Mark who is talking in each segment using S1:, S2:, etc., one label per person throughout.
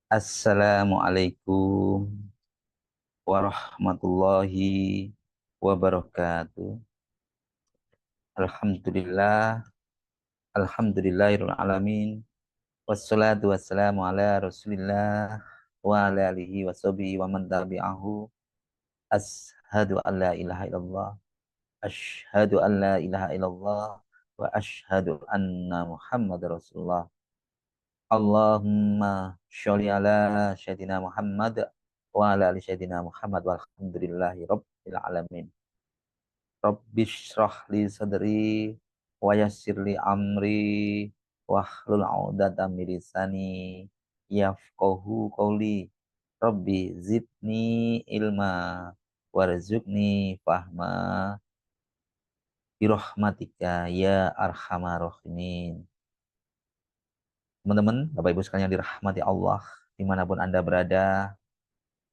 S1: Assalamualaikum warahmatullahi wabarakatuh. Alhamdulillah, alhamdulillahirabbil alamin. Wassalatu wassalamu ala Rasulillah wa ala alihi washabihi wa man tabi'ahu. Asyhadu an la ilaha illallah, asyhadu an la ilaha illallah wa asyhadu anna Muhammadar Rasulullah. Allahumma sholli ala Sayyidina Muhammad wa ala ali Sayyidina Muhammad walhamdulillahi rabbil alamin. Rabbi shrah li sadri wa yassir li amri wahlul 'uqdatam min lisani yafqahu qawli. Rabbi zidni ilma warzuqni fahma birahmatika ya arhamar rahimin. Teman-teman, Bapak Ibu sekalian yang dirahmati Allah, dimanapun Anda berada,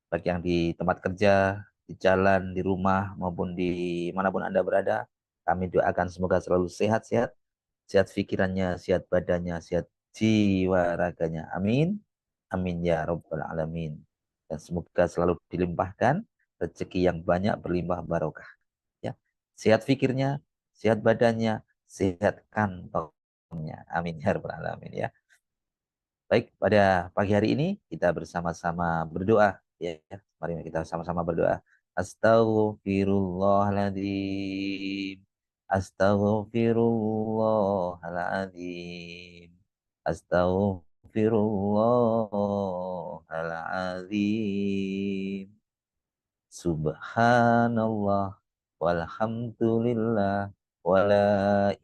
S1: baik yang di tempat kerja, di jalan, di rumah, maupun di manapun Anda berada, kami doakan semoga selalu sehat-sehat, sehat pikirannya, sehat badannya, sehat jiwa raganya. Amin. Amin ya Rabbal Alamin. Dan semoga selalu dilimpahkan rezeki yang banyak berlimpah barokah. Ya, sehat pikirnya, sehat badannya, sehat kantongnya. Amin ya Rabbal Alamin ya. Baik, pada pagi hari ini kita bersama-sama berdoa ya. Mari kita sama-sama berdoa. Astaghfirullahaladzim. Astaghfirullahaladzim. Astaghfirullahaladzim. Subhanallah walhamdulillah wala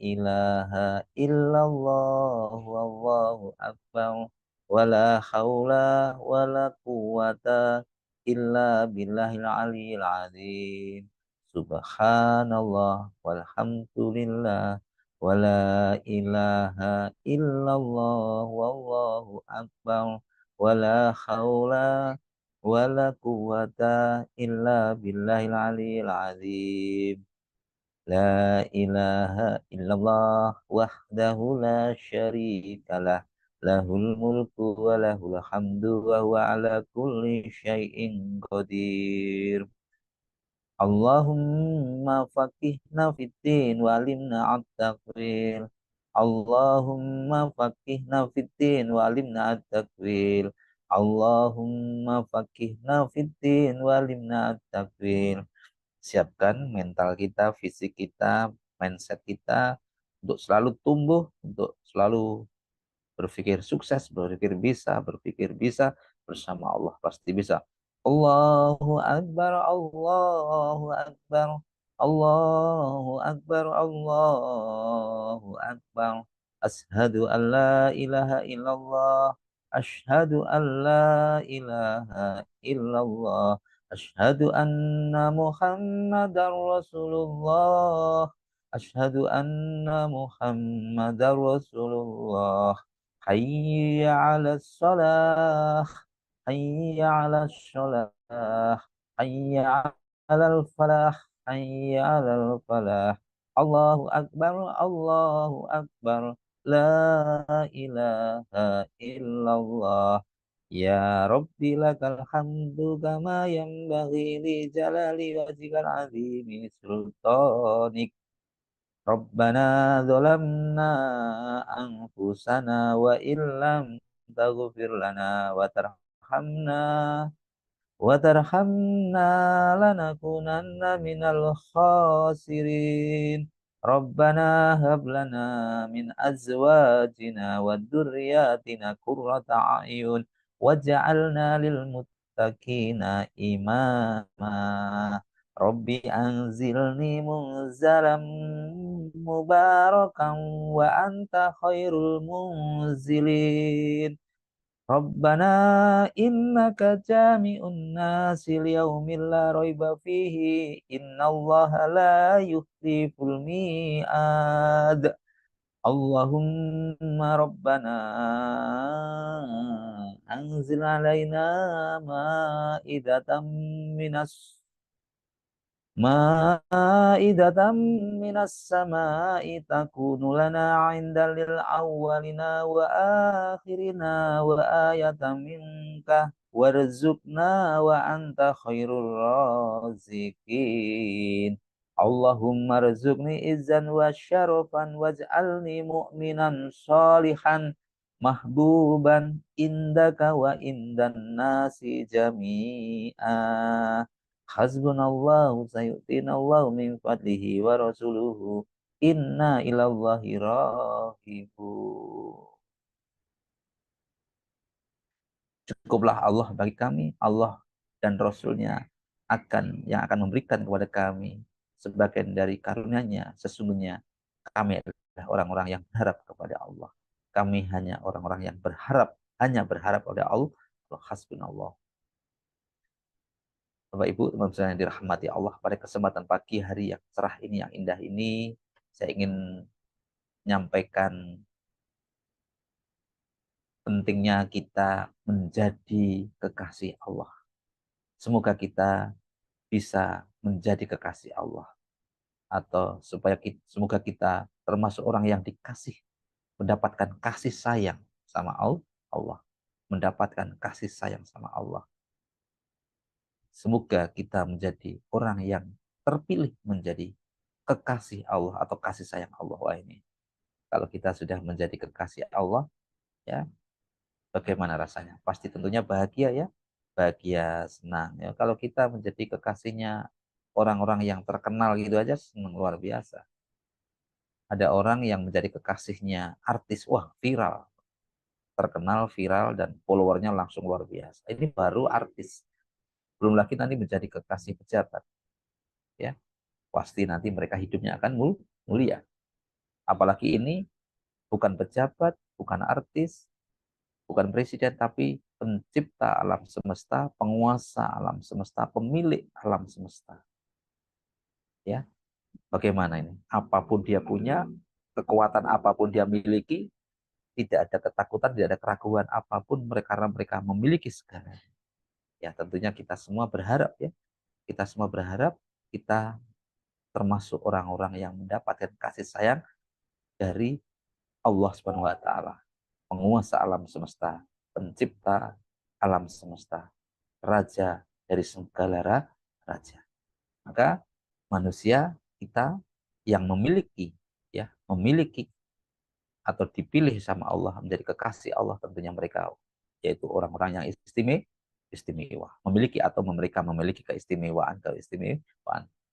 S1: ilaha illallah wallahu akbar wala haula wala quwata illa billahil aliyil azim. Subhanallah walhamdulillah wala ilaha illallah wallahu akbar wala haula wala quwata illa billahil aliyil azim. La ilaha illallah wahdahu la syarikalah. Lahul mulku wa lahul hamdu wa huwa ala kulli syai'in qadir. Allahumma faqihna fiddin wa alimna at-taqwil. Allahumma faqihna fiddin wa alimna at-taqwil. Allahumma faqihna fiddin wa alimna at-taqwil. Siapkan mental kita, fisik kita, mindset kita untuk selalu tumbuh, untuk selalu berpikir bisa bersama Allah pasti bisa. Allahu Akbar, Allahu Akbar, Allahu Akbar, Allahu Akbar. Ashadu an la ilaha illallah, ashadu an la ilaha illallah, ashadu anna Muhammadar Rasulullah, ashadu anna Muhammadar Rasulullah. Hayya 'alas shalah, hayya 'alas shalah, hayya 'alal falah, hayya 'alal falah. Allahu akbar, Allahu akbar. La ilaha illallah. Ya Rabbi lakal hamdu kama yanbaghi li jalali wajhikal azimi sultanik. Rabbana zalamna anfusana wa illam taghfir lana wa tarhamna lanakunanna minal khasirin. Rabbana hab lana min azwajina wa dzurriyyatina qurrata a'yun waj'alna lil muttaqina imama. Rabbi anzilni munzalam mubarakan wa anta khairul munzilin. Rabbana innaka jami'un nasi liyaumin la raiba fihi innallaha la yukhliful mi'ad. Allahumma rabbana anzil alaina ma'idatan minas Ma'idatan minas sama'i takunu lana 'inda lil awwalina wa akhirina wa ayatan minka warzuqna wa anta khairur raziqin. Allahumma rzuqni izzan wa syarafan waj'alni mu'minan shalihan mahbuban indaka wa indan nasi jami'a. Hasbunallahu sayu'tinallahu min fadlihi wa rasuluhu inna ilallahi rahibun. Cukuplah Allah bagi kami, Allah dan Rasulnya yang akan memberikan kepada kami sebagian dari karunia-Nya. Sesungguhnya kami adalah orang-orang yang berharap kepada Allah. Kami hanya orang-orang yang hanya berharap pada Allah. Hasbunallah. Bapak Ibu, teman-teman yang dirahmati Allah, pada kesempatan pagi hari yang cerah ini, yang indah ini, saya ingin menyampaikan pentingnya kita menjadi kekasih Allah. Semoga kita bisa menjadi kekasih Allah, atau semoga kita termasuk orang yang dikasih, mendapatkan kasih sayang sama Allah, mendapatkan kasih sayang sama Allah. Semoga kita menjadi orang yang terpilih menjadi kekasih Allah atau kasih sayang Allah. Wah, ini kalau kita sudah menjadi kekasih Allah, ya bagaimana rasanya? Pasti tentunya bahagia, ya, bahagia, senang. Ya, kalau kita menjadi kekasihnya orang-orang yang terkenal gitu aja senang luar biasa. Ada orang yang menjadi kekasihnya artis, wah viral, terkenal, viral, dan followernya langsung luar biasa. Ini baru artis. Belum lagi nanti menjadi kekasih pejabat, ya. Pasti nanti mereka hidupnya akan mulia. Apalagi ini bukan pejabat, bukan artis, bukan presiden, tapi pencipta alam semesta, penguasa alam semesta, pemilik alam semesta. Ya, bagaimana ini? Apapun dia punya, kekuatan apapun dia miliki, tidak ada ketakutan, tidak ada keraguan apapun mereka, karena mereka memiliki segala. Ya, tentunya kita semua berharap, ya. Kita semua berharap kita termasuk orang-orang yang mendapatkan kasih sayang dari Allah Subhanahu wa taala, penguasa alam semesta, pencipta alam semesta, raja dari segala raja. Maka manusia kita yang memiliki atau dipilih sama Allah menjadi kekasih Allah, tentunya mereka yaitu orang-orang yang istimewa, memiliki atau mereka memiliki keistimewaan.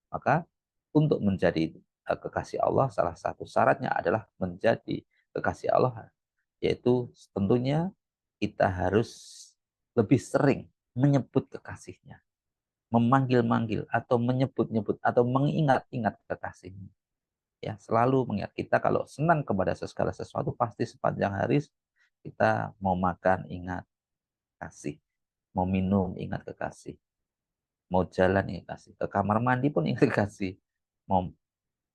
S1: Maka untuk menjadi kekasih Allah, salah satu syaratnya adalah menjadi kekasih Allah, yaitu tentunya kita harus lebih sering menyebut kekasihnya, memanggil-manggil atau menyebut-nyebut atau mengingat-ingat kekasihnya. Ya, selalu mengingat. Kita kalau senang kepada segala sesuatu, pasti sepanjang hari kita mau makan ingat kasih, mau minum ingat kekasih, mau jalan ingat kasih, ke kamar mandi pun ingat kekasih, mau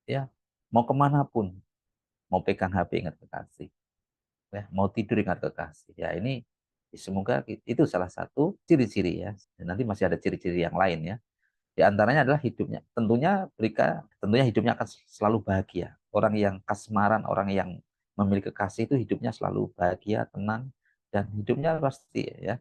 S1: ya mau kemana pun, mau pegang HP ingat kekasih, ya mau tidur ingat kekasih. Ya, ini semoga itu salah satu ciri-ciri, ya. Dan nanti masih ada ciri-ciri yang lain, ya. Di antaranya adalah hidupnya. Tentunya hidupnya akan selalu bahagia. Orang yang kasmaran, orang yang memiliki kekasih itu hidupnya selalu bahagia, tenang, dan hidupnya pasti, ya,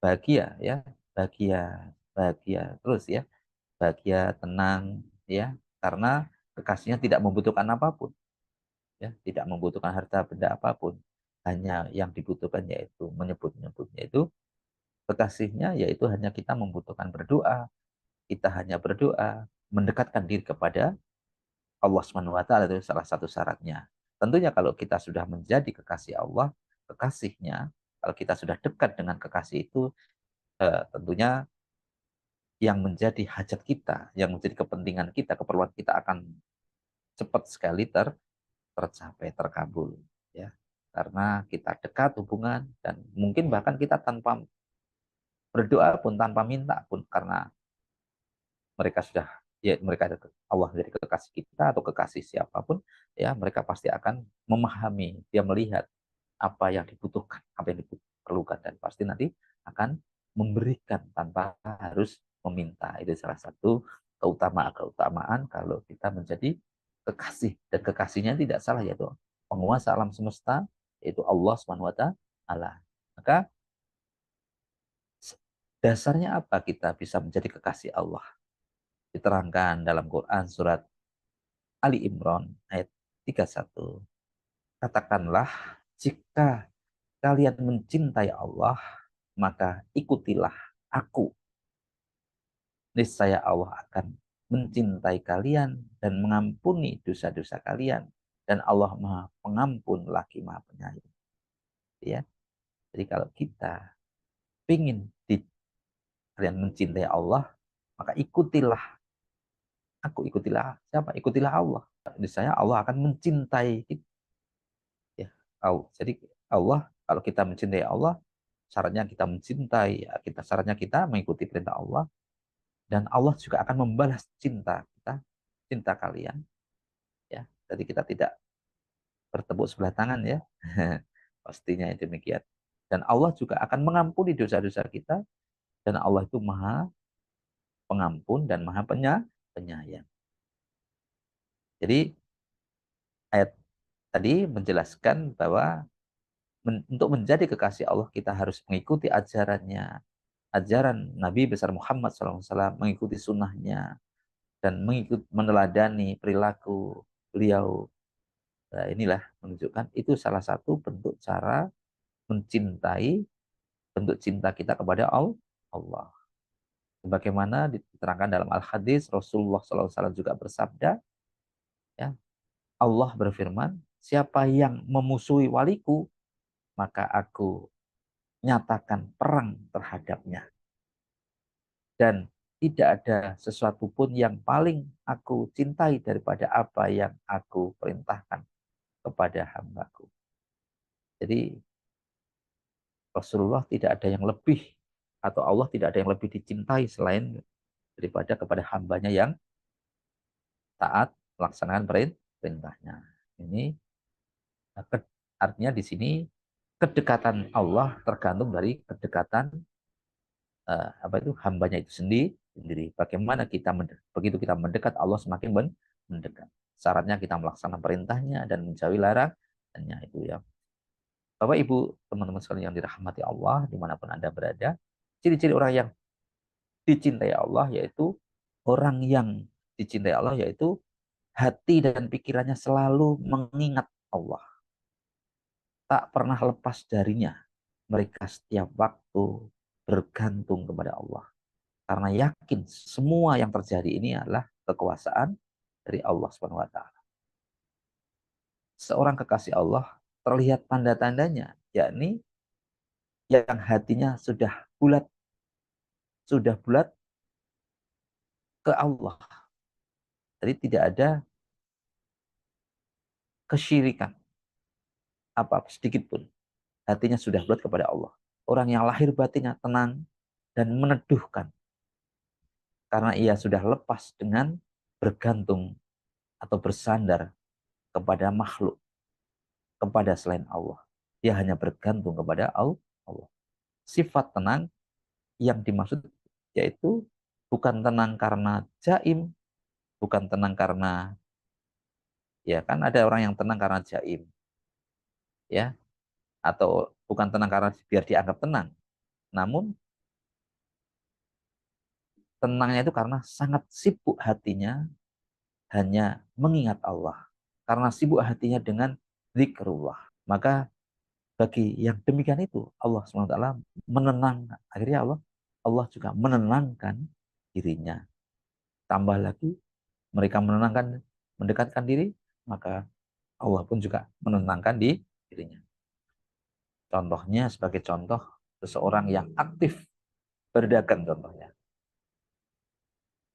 S1: bahagia, ya, bahagia, bahagia terus, ya, bahagia, tenang, ya, karena kekasihnya tidak membutuhkan apapun, ya, tidak membutuhkan harta benda apapun. Hanya yang dibutuhkan yaitu menyebut-nyebutnya itu kekasihnya, yaitu hanya kita membutuhkan berdoa. Kita hanya berdoa, mendekatkan diri kepada Allah Subhanahu wa taala, itu salah satu syaratnya. Tentunya kalau kita sudah menjadi kekasih Allah, kekasihnya, kalau kita sudah dekat dengan kekasih itu, tentunya yang menjadi hajat kita, yang menjadi kepentingan kita, keperluan kita akan cepat sekali tercapai, terkabul, ya. Karena kita dekat hubungan, dan mungkin bahkan kita tanpa berdoa pun, tanpa minta pun, karena mereka Allah menjadi kekasih kita atau kekasih siapapun, ya, mereka pasti akan memahami, dia melihat apa yang dibutuhkan, apa yang diperlukan, dan pasti nanti akan memberikan tanpa harus meminta. Itu salah satu keutamaan kalau kita menjadi kekasih, dan kekasihnya tidak salah, yaitu penguasa alam semesta, yaitu Allah Subhanahu wa taala. Maka dasarnya apa kita bisa menjadi kekasih Allah? Diterangkan dalam Quran surat Ali Imran ayat 31. Katakanlah, jika kalian mencintai Allah, maka ikutilah aku. Niscaya Allah akan mencintai kalian dan mengampuni dosa-dosa kalian. Dan Allah Maha Pengampun lagi Maha Penyayang. Ya. Jadi kalau kita ingin kalian mencintai Allah, maka ikutilah aku, ikutilah siapa? Ikutilah Allah. Niscaya Allah akan mencintai kita. Ya. Jadi Allah, kalau kita mencintai Allah, syaratnya kita mencintai, ya, syaratnya kita mengikuti perintah Allah, dan Allah juga akan membalas cinta kita, cinta kalian, ya. Jadi kita tidak bertepuk sebelah tangan, ya. Pastinya demikian. Dan Allah juga akan mengampuni dosa-dosa kita, dan Allah itu Maha Pengampun dan Maha Penyayang. Jadi ayat tadi menjelaskan bahwa untuk menjadi kekasih Allah kita harus mengikuti ajarannya, ajaran Nabi besar Muhammad SAW, mengikuti sunnahnya, dan meneladani perilaku beliau. Nah, inilah menunjukkan itu salah satu bentuk cara mencintai, bentuk cinta kita kepada Allah. Sebagaimana diterangkan dalam Al-Hadis, Rasulullah SAW juga bersabda, ya, Allah berfirman, siapa yang memusuhi waliku, maka aku nyatakan perang terhadapnya. Dan tidak ada sesuatu pun yang paling aku cintai daripada apa yang aku perintahkan kepada hambaku. Jadi Rasulullah tidak ada yang lebih, atau Allah tidak ada yang lebih dicintai selain daripada kepada hambanya yang taat melaksanakan perintahnya. Ini artinya di sini kedekatan Allah tergantung dari kedekatan apa itu hambanya itu sendiri. Bagaimana kita begitu kita mendekat, Allah semakin mendekat. Syaratnya kita melaksanakan perintahnya dan menjauhi larangannya, itu ya. Bapak Ibu, teman-teman sekalian yang dirahmati Allah dimanapun Anda berada, ciri-ciri orang yang dicintai Allah yaitu hati dan pikirannya selalu mengingat Allah, tak pernah lepas darinya. Mereka setiap waktu bergantung kepada Allah, karena yakin semua yang terjadi ini adalah kekuasaan dari Allah Subhanahu wa taala. Seorang kekasih Allah terlihat tanda-tandanya, yakni yang hatinya sudah bulat ke Allah. Jadi tidak ada kesyirikan apa sedikit pun. Hatinya sudah bulat kepada Allah. Orang yang lahir batinnya tenang dan meneduhkan, karena ia sudah lepas dengan bergantung atau bersandar kepada makhluk, kepada selain Allah. Dia hanya bergantung kepada Allah. Sifat tenang yang dimaksud yaitu bukan tenang karena jaim, bukan tenang karena, ya kan ada orang yang tenang karena jaim, ya, atau bukan tenang karena biar dianggap tenang. Namun tenangnya itu karena sangat sibuk hatinya hanya mengingat Allah. Karena sibuk hatinya dengan zikrullah. Maka bagi yang demikian itu Allah SWT menenangkan. Akhirnya Allah juga menenangkan dirinya. Tambah lagi mereka mendekatkan diri, maka Allah pun juga menenangkan dirinya. Contohnya sebagai contoh seseorang yang aktif berdagang contohnya.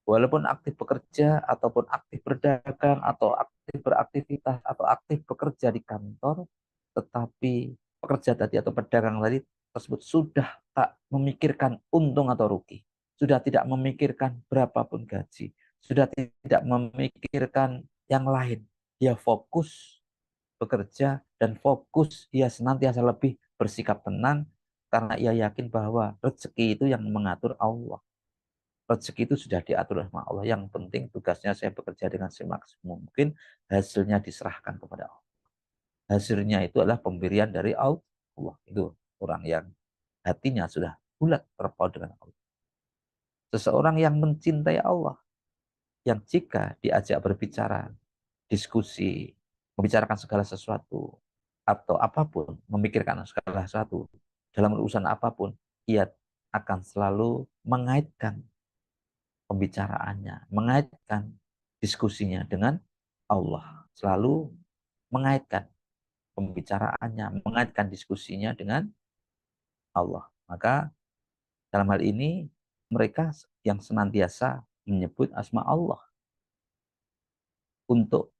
S1: Walaupun aktif bekerja ataupun aktif berdagang atau aktif beraktivitas atau aktif bekerja di kantor, tetapi pekerja tadi atau pedagang tadi tersebut sudah tak memikirkan untung atau rugi, sudah tidak memikirkan berapapun gaji, sudah tidak memikirkan yang lain. Dia fokus bekerja dan fokus, dia senantiasa lebih bersikap tenang karena ia yakin bahwa rezeki itu yang mengatur Allah. rezeki itu sudah diatur oleh Allah. Yang penting tugasnya saya bekerja dengan semaksimal mungkin, hasilnya diserahkan kepada Allah. Hasilnya itu adalah pemberian dari Allah. Itu orang yang hatinya sudah bulat terpaut dengan Allah. Seseorang yang mencintai Allah, yang jika diajak berbicara, diskusi, membicarakan segala sesuatu, atau apapun, memikirkan segala sesuatu, dalam urusan apapun, ia akan selalu mengaitkan pembicaraannya, mengaitkan diskusinya dengan Allah. Selalu mengaitkan pembicaraannya, mengaitkan diskusinya dengan Allah. Maka dalam hal ini mereka yang senantiasa menyebut asma Allah untuk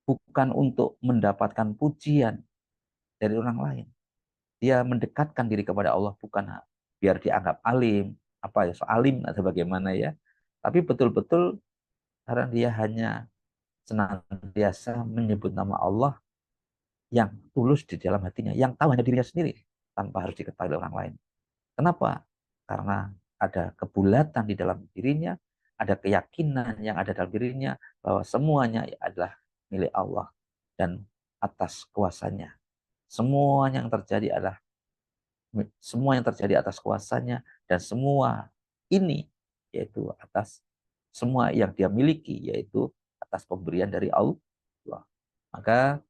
S1: bukan untuk mendapatkan pujian dari orang lain. Dia mendekatkan diri kepada Allah bukan biar dianggap alim, apa ya, so alim atau bagaimana ya. Tapi betul-betul karena dia hanya senantiasa menyebut nama Allah yang tulus di dalam hatinya, yang tahu hanya dirinya sendiri tanpa harus diketahui oleh orang lain. Kenapa? Karena ada kebulatan di dalam dirinya, ada keyakinan yang ada dalam dirinya bahwa semuanya adalah milik Allah dan atas kuasanya. Semua yang terjadi atas kuasanya, dan semua ini yaitu atas semua yang dia miliki yaitu atas pemberian dari Allah. Maka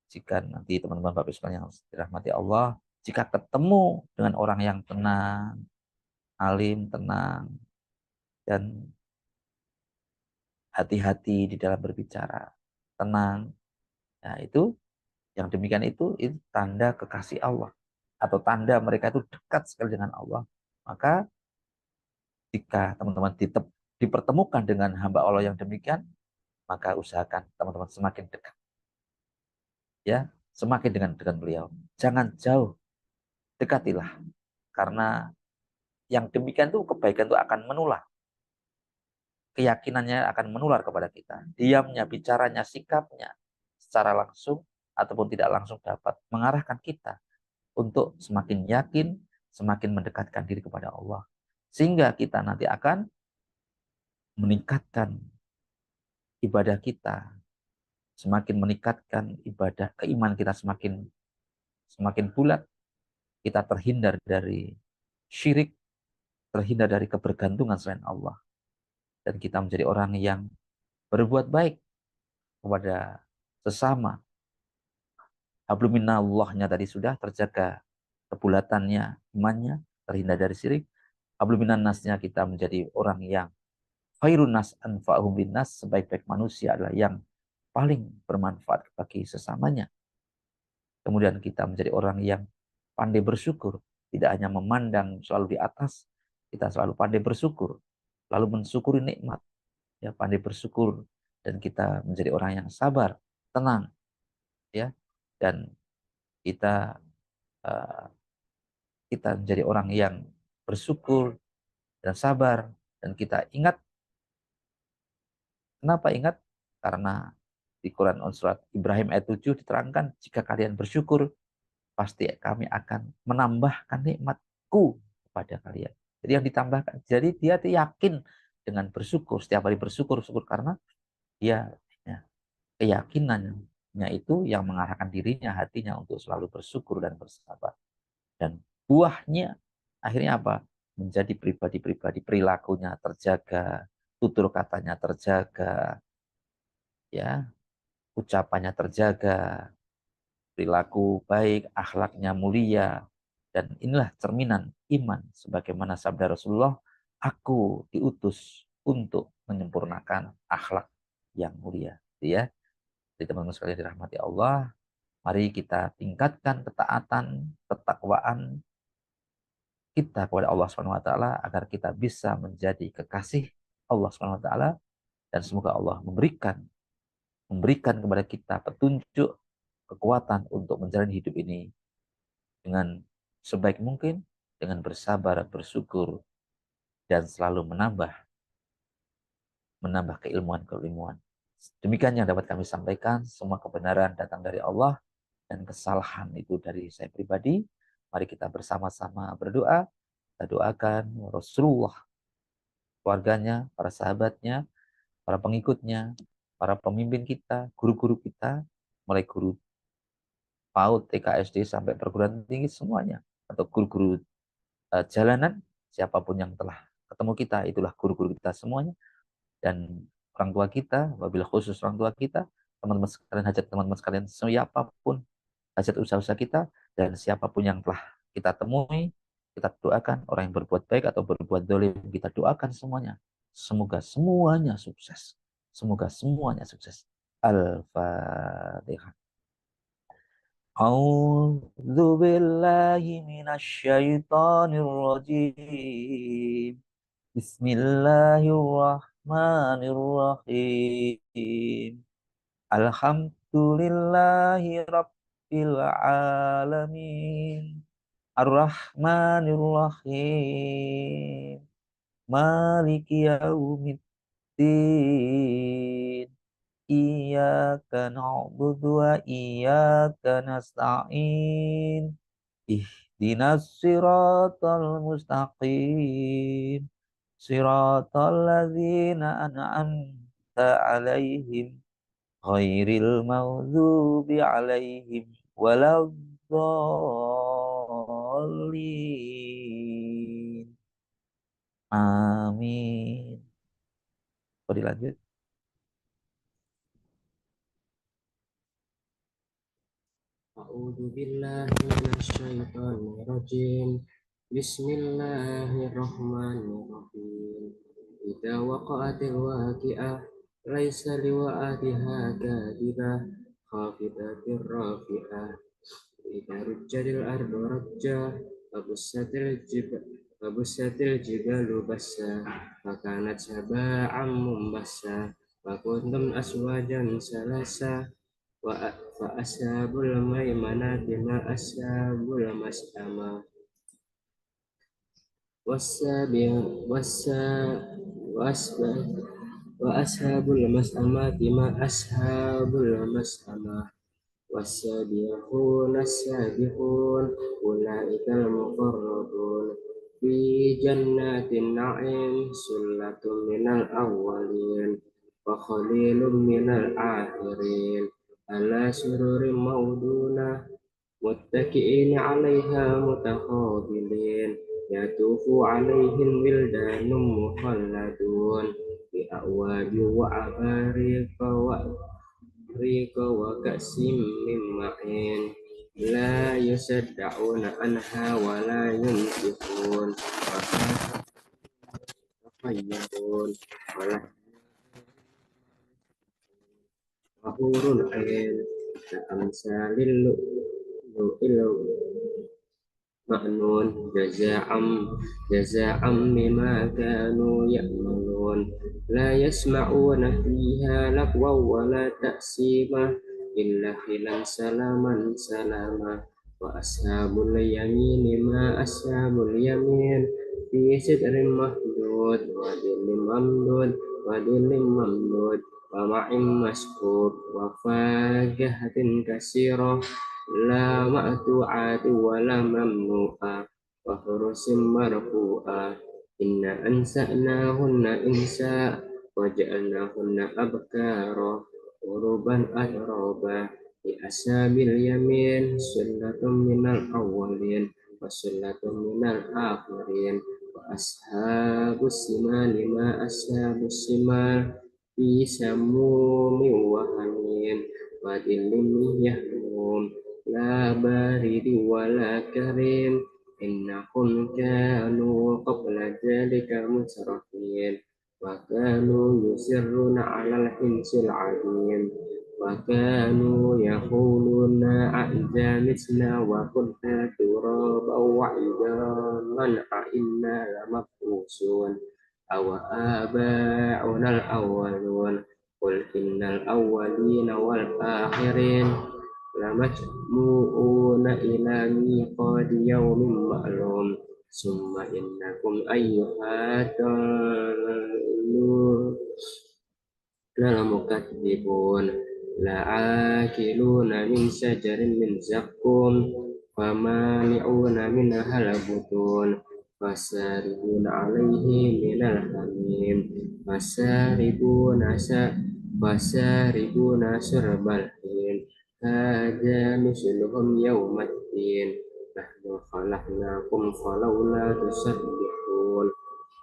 S1: jika nanti teman-teman Bapak Ibu sekalian yang dirahmati Allah, jika ketemu dengan orang yang tenang, alim, tenang, dan hati-hati di dalam berbicara, tenang, nah itu yang demikian itu tanda kekasih Allah atau tanda mereka itu dekat sekali dengan Allah. Maka jika teman-teman dipertemukan dengan hamba Allah yang demikian, maka usahakan teman-teman semakin dekat, ya, semakin dengan beliau. Jangan jauh, dekatilah, karena yang demikian itu kebaikan itu akan menular, keyakinannya akan menular kepada kita. Diamnya, bicaranya, sikapnya, secara langsung ataupun tidak langsung dapat mengarahkan kita untuk semakin yakin, semakin mendekatkan diri kepada Allah. Sehingga kita nanti akan meningkatkan ibadah kita, semakin meningkatkan ibadah, keimanan kita semakin semakin bulat, kita terhindar dari syirik, terhindar dari kebergantungan selain Allah, dan kita menjadi orang yang berbuat baik kepada sesama. Habluminallahnya tadi sudah terjaga, kebulatannya, imannya, terhindar dari syirik. Habluminannasnya kita menjadi orang yang khairun nas anfa'uhum linnas, sebaik-baik manusia adalah yang paling bermanfaat bagi sesamanya. Kemudian kita menjadi orang yang pandai bersyukur, tidak hanya memandang selalu di atas, kita selalu pandai bersyukur, lalu mensyukuri nikmat, ya, pandai bersyukur, dan kita menjadi orang yang sabar, tenang, ya, dan kita uh, kita menjadi orang yang bersyukur dan sabar, dan kita ingat. Kenapa ingat? Karena di Quran surat Ibrahim ayat 7 diterangkan, jika kalian bersyukur, pasti kami akan menambahkan nikmatku kepada kalian. Jadi yang ditambahkan, jadi dia yakin dengan bersyukur, setiap hari bersyukur, karena dia, ya, keyakinannya itu yang mengarahkan dirinya, hatinya untuk selalu bersyukur dan bersabar. Dan buahnya akhirnya apa? Menjadi pribadi-pribadi, perilakunya terjaga, tutur katanya terjaga, ya, ucapannya terjaga, perilaku baik, akhlaknya mulia. Dan inilah cerminan iman, sebagaimana sabda Rasulullah, aku diutus untuk menyempurnakan akhlak yang mulia. Ya, jadi teman-teman sekalian dirahmati Allah, mari kita tingkatkan ketaatan, ketakwaan kita kepada Allah Subhanahu wa taala agar kita bisa menjadi kekasih Allah Subhanahu wa taala, dan semoga Allah memberikan kepada kita petunjuk, kekuatan untuk menjalani hidup ini dengan sebaik mungkin, dengan bersabar, bersyukur, dan selalu menambah keilmuan-keilmuan. Demikian yang dapat kami sampaikan. Semua kebenaran datang dari Allah dan kesalahan itu dari saya pribadi. Mari kita bersama-sama berdoa. Kita doakan Rasulullah keluarganya, para sahabatnya, para pengikutnya, para pemimpin kita, guru-guru kita, mulai guru PAUD, TK, SD sampai perguruan tinggi semuanya, atau guru-guru jalanan, siapapun yang telah ketemu kita, itulah guru-guru kita semuanya. Dan orang tua kita, wabil khusus orang tua kita, teman-teman sekalian, hajat teman-teman sekalian, siapapun hajat usaha-usaha kita, dan siapapun yang telah kita temui, kita doakan. Orang yang berbuat baik atau berbuat dolim, kita doakan semuanya. Semoga semuanya sukses. Semoga semuanya sukses. Al-Fatihah. A'udzu billahi minasyaitonir rajim. Bismillahirrahmanirrahim. Alhamdulillahi rabbil alamin. Ar-Rahmanir-Rahim. Maliki yaumiddin. Iyyaka na'budu wa iyyaka nasta'in. Ihdinas siratal mustaqim. Siratal ladzina an'amta 'alaihim ghairil maghdubi 'alaihim waladdallin. Amin. Kok dilanjut?
S2: A'udzu billahi minasyaitonir rajim. Bismillahirrahmanirrahim. Idza waqa'atil waqi'ah laisa liwa'atiha kadhibah khafidatir rafi'ah. Idza rujjatil ardu rajja wabussatil jibalu bassa fakanat sab'an mumbassa wa kuntum aswajan salasa wa ashabul maimanati ma ashabul mas'ama wasabi wasa wasba wa ashabul mas'amati ma ashabul mas'ama wasabiqun as-sabiqun ulaikal muqarrabun fi jannatin na'im sullatun minal awwalin wa khalilun minal akhirin ala sururin mauduna muttaki'in 'alaiha mutaqabilin yatufu 'alaihim wildanun mukhalladun bi a'wabi wa abariqa wa ka'sim min ma'in la yusaddauna anha wa la yuntifun wa tafayyarun wa la hurun ain ka'amsalil lu'il ma'nun jaza'am bima kanu ya'malun la yasma'una fiha lagwa wa la ta'sima illa khilan salaman salama wa ashabul yamini ma ashabul yamin fi sidrin mahdud wa dhillim mamdud wa ma'in maskur wa fakihatin katsirah la ma'tu'ati wa la mamnu'a wa furusim marfu'a inna ansa'nahunna insa wa ja'alnahunna abkara uruban atroba di ashabil yamin sunnatun minal awwalin wa sunnatun minal akhirin wa ashabus simali ma ashabus simal fi samumi wa hamim wa dillim yahmum la baridi wa la karim innahum kanu qabla dhalika musrafin wa kanu yusirruna 'alal hinsil 'adim wa kanu yaquluna a'idza mitna wa kunna turaban wa 'idhaman a inna lamab'usun aw aba'una al-awwalun qul innal awwalina wal akhirin lamajmu'una ila miqati yawmin ma'lum summa innakum mukadzibun la'akiluna min syajarin min zaqqum famali'una minha al-butun فشاربون عليه من الحميم فشاربون فشاربون شرب الهيم هذا نزلهم يوم الدين نحن خلقناكم فلولا تصدقون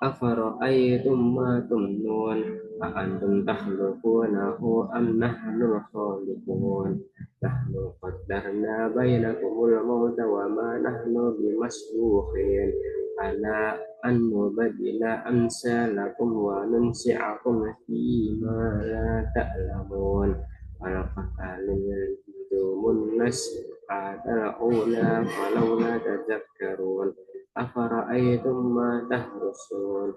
S2: أفرأيتم ما تمنون أأنتم تخلقونه أم نحن الخالقون نحن قدرنا بينكم الموت وما نحن بمسبوقين على أن نبدل أمثالكم وننشئكم فيما لا تعلمون ولقد علمتم النشأة الأولى فلولا تذكرون أفرأيتم ما تحرثون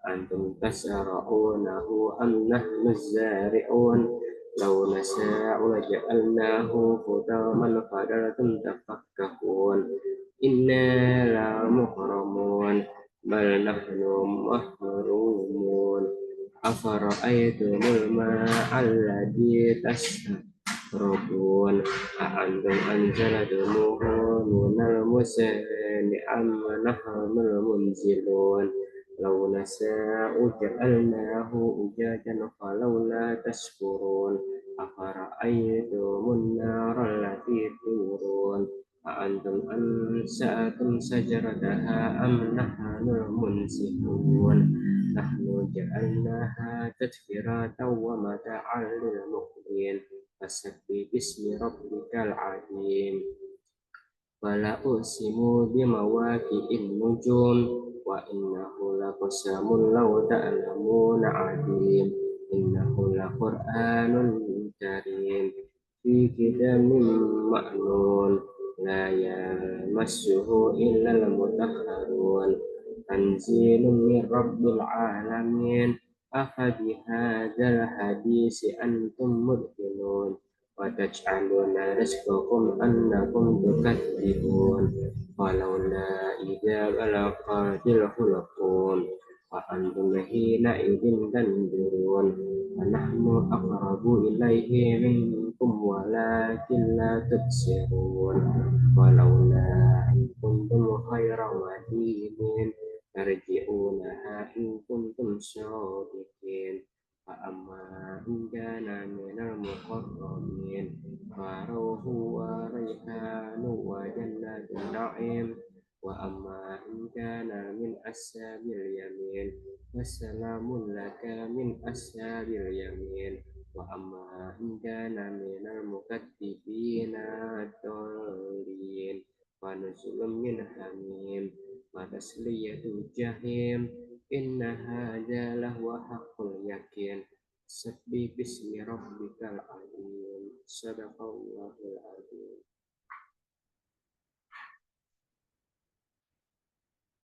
S2: أنتم تزرعونه أم نحن الزارعون لو نشاء لجعلناه حطاما فظلتم تفكهون إنا لمغرمون بل نحن محرومون أفرأيتم الماء الذي تشربون أأنتم أنزلتموه من المزن أم نحن المنزلون لو نشاء جعلناه أجاجا فلولا تشكرون أفرأيتم النار التي تورون أأنتم أنشأتم شجرتها أم نحن المنشئون نحن جعلناها تذكرة ومتاعا للمقوين فسبح باسم ربك العظيم ولا أقسم بمواقع النجوم وإنه لقسم لو تعلمون عظيم إنه لقرآن كريم في كتاب مكنون لا يمسه إلا المطهرون تنزيل من رب العالمين أفبهذا الحديث أنتم مدهنون وتجعلون رزقكم أنكم تكذبون ولولا إذا بلغت الحلقوم وأنتم حينئذ تنظرون ونحن أقرب إليه منكم ولكن لا تبصرون ولولا إن كنتم خير مدينين ترجعونها إن كنتم صادقين فأما إن كان من المقربين فروح وريحان وجنة نعيم وأما إن كان من أصحاب اليمين فسلام لك من أصحاب اليمين وأما إن كان من المكذبين الضالين فنزل من حميم وتسلية جحيم إن هذا لهو حق اليقين سبح باسم ربك العظيم صدق الله العظيم